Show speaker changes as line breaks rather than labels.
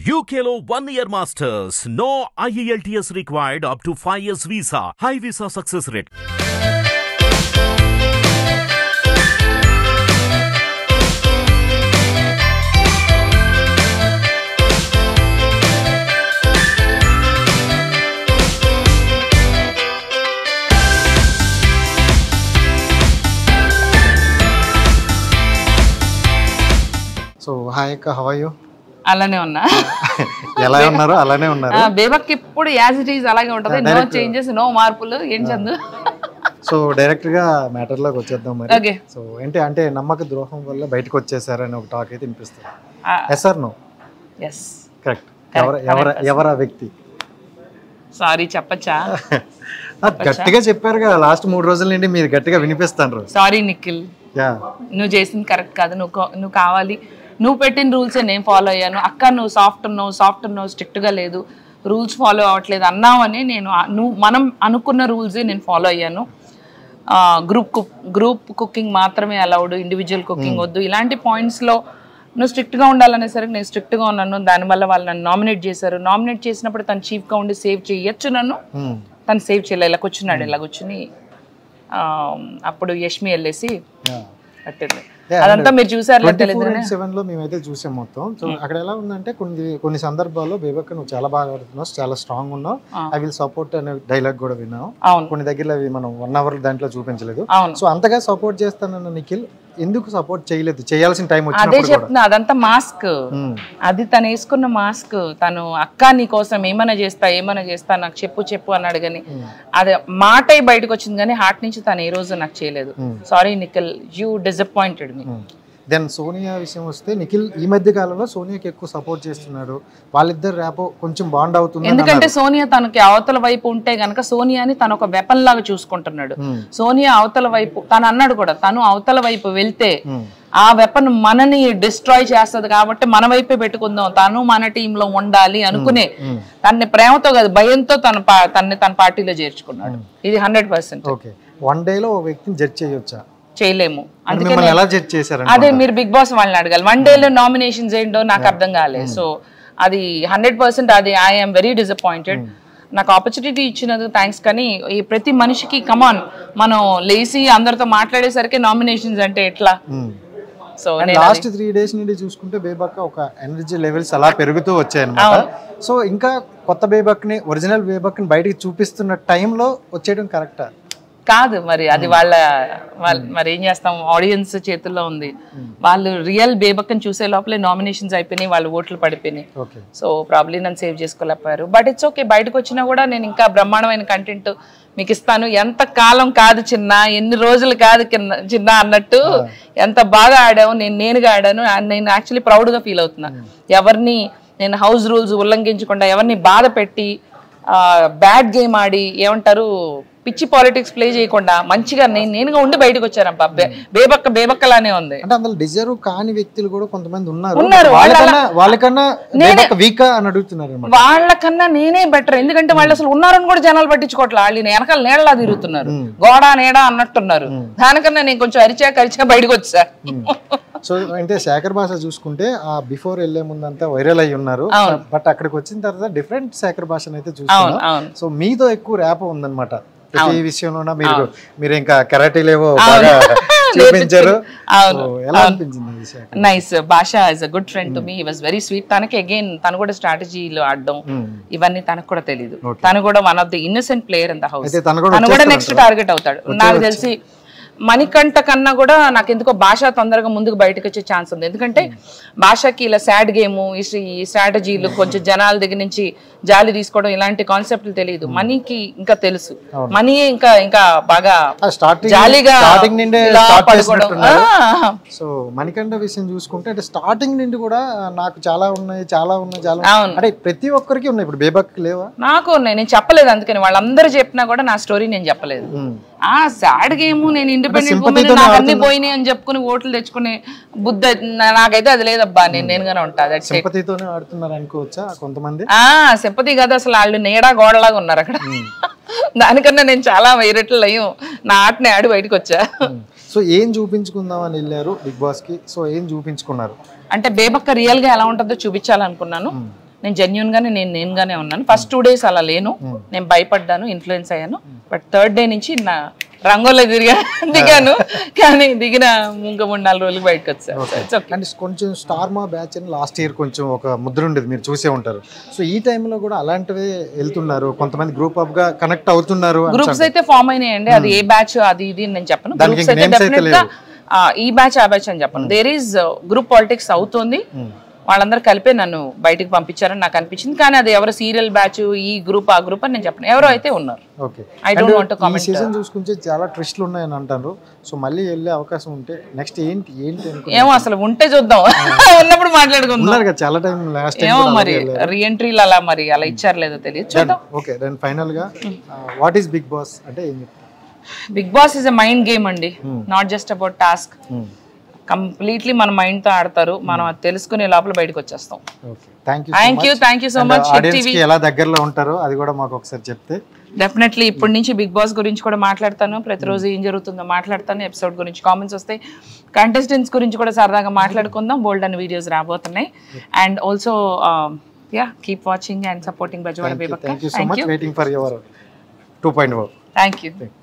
UKLO 1 year masters. No IELTS required up to 5 years visa. High visa success rate.
So, hi Akka, how are you?
అలానే ఉన్నా
ఎలా ఉన్నారు అలానే ఉన్నారు
బేబక్ ఇప్పుడు యాజ్ ఇట్ ఈజ్ అలాగే ఉంటది నో చేంజెస్ నో మార్పులు ఏం చందు
సో డైరెక్ట్ గా మ్యాటర్ లోకి వచ్చేద్దాం మరి
ఓకే
సో ఏంటి అంటే నమ్మక ద్రోహం వల్ల బయటకు వచ్చేసారని ఒక టాక్ అయితే వినిపిస్తుంది yes or no
yes
correct ఎవరా వ్యక్తి
సారీ చెప్పచ్చా
గట్టిగా చెప్పారు కదా లాస్ట్ 3 రోజుల నుండి మీరు గట్టిగా వినిపిస్తాను
సారీ నిఖిల్ నువ్వు చేసింది కరెక్ట్ కాదు నువ్వు కావాలి నువ్వు పెట్టిన రూల్సే నేను ఫాలో అయ్యాను అక్క నువ్వు సాఫ్ట్ ఉన్నావు స్ట్రిక్ట్గా లేదు రూల్స్ ఫాలో అవ్వట్లేదు అన్నావని నేను మనం అనుకున్న రూల్సే నేను ఫాలో అయ్యాను గ్రూప్ కుకింగ్ మాత్రమే అలౌడ్ ఇండివిజువల్ కుకింగ్ వద్దు ఇలాంటి పాయింట్స్లో నువ్వు స్ట్రిక్ట్గా ఉండాలనేసరికి నేను స్ట్రిక్ట్గా ఉన్నాను దానివల్ల వాళ్ళు నన్ను నామినేట్ చేశారు నామినేట్ చేసినప్పుడు తను చీఫ్గా ఉండి సేవ్ చేయొచ్చు నన్ను తను సేవ్ చేయలేదు ఇలా కూర్చున్నాడు ఇలా కూర్చుని అప్పుడు యష్మి వెళ్ళేసి పట్టింది అదంతా మీరు చూసారు
లో మేమైతే చూసాం మొత్తం సో అక్కడ ఎలా ఉందంటే కొన్ని సందర్భాల్లో బేబక్క నువ్వు చాలా బాగా ఆడుతున్నావు చాలా స్ట్రాంగ్ ఉన్నావు ఐ విల్ సపోర్ట్ అనే డైలాగ్ కూడా విన్నావు కొన్ని దగ్గర అవి మనం 1 hour దాంట్లో చూపించలేదు సో అంతగా సపోర్ట్ చేస్తానన్న నిఖిల్ ఎందుకు సపోర్ట్ చేయలేదు చేయాల్సిన టైం వచ్చినప్పుడు
అదే చెప్తున్నా అదంతా మాస్క్ అది తను వేసుకున్న మాస్క్ తను అక్క నీ కోసం ఏమైనా చేస్తా నాకు చెప్పు అన్నాడు కానీ అది మాట బయటకు వచ్చింది కానీ హార్ట్ నుంచి తను ఏ రోజు నాకు చేయలేదు sorry Nikhil you disappointed me
then Sonia విషయం వస్తే నిఖిల్ ఈ మధ్య కాలంలో సోనియాకి ఎక్కువ సపోర్ట్ చేస్తున్నాడు వాళ్ళిద్దరు రేపు కొంచెం బాండ్ అవుతుంది
ఎందుకంటే సోనియా తనకి అవతల వైపు ఉంటే గనక సోనియాని తను ఒక వెపన్ లాగా చూసుకుంటున్నాడు సోనియా అవతల వైపు తను అన్నాడు కూడా తను అవతల వైపు వెళ్తే ఆ వెపన్ మనని డిస్ట్రాయ్ చేస్తుంది కాబట్టి మన వైపే పెట్టుకుందాం తను మన టీంలో ఉండాలి అనుకునే తన్ని ప్రేమతో కాదు భయంతో తన పార్టీలో చేర్చుకున్నాడు ఇది 100%.
ఓకే వన్ డేలో ఒక వ్యక్తిని జడ్జ్ చేయొచ్చా
చేయలేము
అదే
మీరు బిగ్ బాస్ వాళ్ళని అడగాలి 1 డేలో నామినేషన్స్ ఏంటో నాకు అర్థం కాలేదు సో అది 100% అది ఐఎమ్ వెరీ డిసప్పాయింటెడ్ నాకు ఆపర్చునిటీ ఇచ్చినందుకు థ్యాంక్స్ కానీ ఈ ప్రతి మనిషికి కమాన్ మనం లేసి అందరితో మాట్లాడేసరికి నామినేషన్స్ అంటే ఎట్లా
సో లాస్ట్ 3 days నుండి చూసుకుంటే బేబక్క ఒక ఎనర్జీ లెవెల్స్ అలా పెరుగుతూ వచ్చాయన్నమాట సో ఇంకా కొత్త బేబక్ని ఒరిజినల్ బేబక్ని బయటికి చూపిస్తున్న టైంలో వచ్చేయడం కరెక్టా
కాదు మరి అది వాళ్ళ మరి ఏం చేస్తాం ఆడియన్స్ చేతుల్లో ఉంది వాళ్ళు రియల్ బేబక్కని చూసే లోపలే నామినేషన్స్ అయిపోయినాయి వాళ్ళు ఓట్లు పడిపోయినాయి సో ప్రాబ్లీ నన్ను సేవ్ చేసుకోలేకపోయారు బట్ ఇట్స్ ఓకే బయటకు వచ్చినా కూడా నేను ఇంకా బ్రహ్మాండమైన కంటెంట్ మీకు ఇస్తాను ఎంత కాలం కాదు చిన్న ఎన్ని రోజులు కాదు చిన్న అన్నట్టు ఎంత బాగా ఆడావు నేనుగా ఆడాను నేను యాక్చువల్లీ ప్రౌడ్గా ఫీల్ అవుతున్నా ఎవరిని నేను హౌస్ రూల్స్ ఉల్లంఘించకుండా ఎవరిని బాధ పెట్టి బ్యాడ్ గేమ్ ఆడి ఏమంటారు పిచ్చి పాలిటిక్స్ ప్లే చేయకుండా మంచిగా నేనుగా ఉండి బయటకు వచ్చారబ్బా బేబక్కలానే ఉంది
అంటే అందులో డిజర్వ్ కాని వ్యక్తులు కూడా కొంతమంది ఉన్నారు
వాళ్ళకన్నా నేనే బెటర్ ఎందుకంటే వాళ్ళు అసలు ఉన్నారని కూడా జనాలు పట్టించుకోవట్లే వాళ్ళు వెనకాల నీళ్ళలా తిరుగుతున్నారు గోడ నీడ అన్నట్టున్నారు దానికన్నా నేను కొంచెం అరిచా బయటకు వచ్చా
సో అంటే శేఖర్ భాష చూసుకుంటే ఆ బిఫోర్ వెళ్లే ముందంతా వైరల్ అయ్యి ఉన్నారు బట్ అక్కడికి వచ్చిన తర్వాత డిఫరెంట్ శేఖర్ భాషను అయితే చూస్తున్నాం సో మీతో ఎక్కువ ర్యాప్ ఉందన్నమాట ప్రతి విషయంలో మీరు ఇంకా కరాటీలేవో బాగా చూపించారు ఎలా అనిపించింది
నైస్ భాష is a good friend to me he was very sweet తనకి అగైన్ తను కూడా స్ట్రాటజీలో ఆడడం ఇవన్నీ తనకు కూడా తెలియదు తను కూడా one of the innocent player in the house తను కూడా నెక్స్ట్ టార్గెట్ అవుతాడు నాకు తెలిసి మణికంఠ కన్నా కూడా నాకు ఎందుకో భాష తొందరగా ముందుకు బయటకు వచ్చే ఛాన్స్ ఉంది ఎందుకంటే భాషకి ఇలా సాడ్ గేమ్ ఈ స్ట్రాటజీలు కొంచెం జనాల దగ్గర నుంచి జాలి తీసుకోవడం ఇలాంటి కాన్సెప్ట్లు తెలియదు మనీకి ఇంకా తెలుసు మనీ ఇంకా బాగా జాలీగా
సో మణికంఠ విషయం చూసుకుంటే అంటే స్టార్టింగ్ నుండి కూడా నాకు చాలా ఉన్నాయి అంటే ప్రతి ఒక్కరికి ఉన్నాయి ఇప్పుడు బేబక్ లేవా
నాకు ఉన్నాయి నేను చెప్పలేదు అందుకని వాళ్ళందరూ చెప్పినా కూడా నా స్టోరీ నేను చెప్పలేదు ఆ సాడ్ గేమ్ నేను ఇండిపెండెంట్ ఉమెన్ నాకు అన్ని పోయినాయి అని చెప్పుకుని ఓట్లు తెచ్చుకునే బుద్ధి నాకైతే అది లేదబ్బా నేనుగానే ఉంటా సింపతి కదా అసలు వాళ్ళు నీడా గోడలాగా ఉన్నారు అక్కడ దానికన్నా నేను చాలా వైరట్లు అయ్యో నా ఆటని ఆడి బయటకు వచ్చా
సో ఏం చూపించుకుందామని వెళ్ళారు బిగ్ బాస్ కి సో ఏం చూపించుకున్నారు
అంటే బేబక్క రియల్ గా ఎలా ఉంటుందో చూపించాలనుకున్నాను నేను జెన్యున్ గానే నేనుగానే ఉన్నాను. ఫస్ట్ 2 days అలా లేను, నేను భయపడ్డాను, ఇన్ఫ్లుయెన్స్ అయ్యాను. బట్ 3rd day నుంచి నా రంగంలో దిగాను, కానీ దిగిన 3-4 రోజులు బయటకు వచ్చాను.
కొంచెం స్టార్ మా బ్యాచ్ అని లాస్ట్ ఇయర్ కొంచెం ఒక ముద్ర ఉండేది, మీరు చూసే ఉంటారు. సో ఈ టైంలో కూడా అలాంటివే వెళ్తున్నారు, కొంతమంది గ్రూప్ అప్ గా కనెక్ట్ అవుతున్నారు.
గ్రూప్స్ అయితే ఫామ్ అయినాయండి, అది ఏ బ్యాచ్ అది ఇది నేను చెప్పను. గ్రూప్స్ అయితే డెఫినెట్ గా ఈ బ్యాచ్ ఆ బ్యాచ్ అని చెప్పను. దేర్ ఈస్ గ్రూప్ పాలిటిక్స్ అవుతుంది, వాళ్ళందరూ కలిపే నన్ను బయటికి పంపించారని నాకు అనిపించింది. కానీ అది ఎవరు సీరియల్ బ్యాచ్ ఈ గ్రూప్ ఆ గ్రూప్ అని నేను చెప్పను, ఎవరో అయితే ఉన్నారు. I don't want to comment.
ఈ సీజన్ చూసుకుంటే చాలా ట్విస్ట్లు ఉన్నాయని అంటారు. సో మళ్ళీ వెళ్ళే అవకాశం ఉంటే నెక్స్ట్ ఏంటి
ఏమో అసలు ఉంటే చూద్దాం, ఉన్నప్పుడు మాట్లాడుకుందాం.
చాలా టైం లాస్ట్ టైం
ఏమో మరి రీఎంట్రీలు అలా మరి అలా ఇచ్చారు లేదో తెలియదు, చూద్దాం.
ఓకే దెన్ ఫైనల్ గా వాట్ ఈస్ బిగ్ బాస్ అంటే ఏం చెప్తారు?
Bigg Boss is a mind game అండి, not just about task. Completely మన మైండ్ తో ఆడతారు, మనం అది తెలుసుకునే లోపల బయటకు వచ్చేస్తాం. Thank you so much.
ఎలా దగ్గరలో ఉంటారో అది కూడా మాకు ఒకసారి చెప్తే.
డెఫినెట్లీ ఇప్పటి నుంచి బిగ్ బాస్ గురించి కూడా మాట్లాడతాను, ప్రతిరోజు ఏం జరుగుతుందో మాట్లాడతాను, ఎపిసోడ్ గురించి కామెంట్స్ వస్తాయి, కంటెస్టెంట్స్ గురించి కూడా సరదాగా మాట్లాడుకుందాం. బోల్డ్ అనే వీడియోస్ రాబోతున్నాయి. And also keep watching and supporting Bezawada Bebakka.
Thank you so much. Waiting for your 2.0.
Thank you.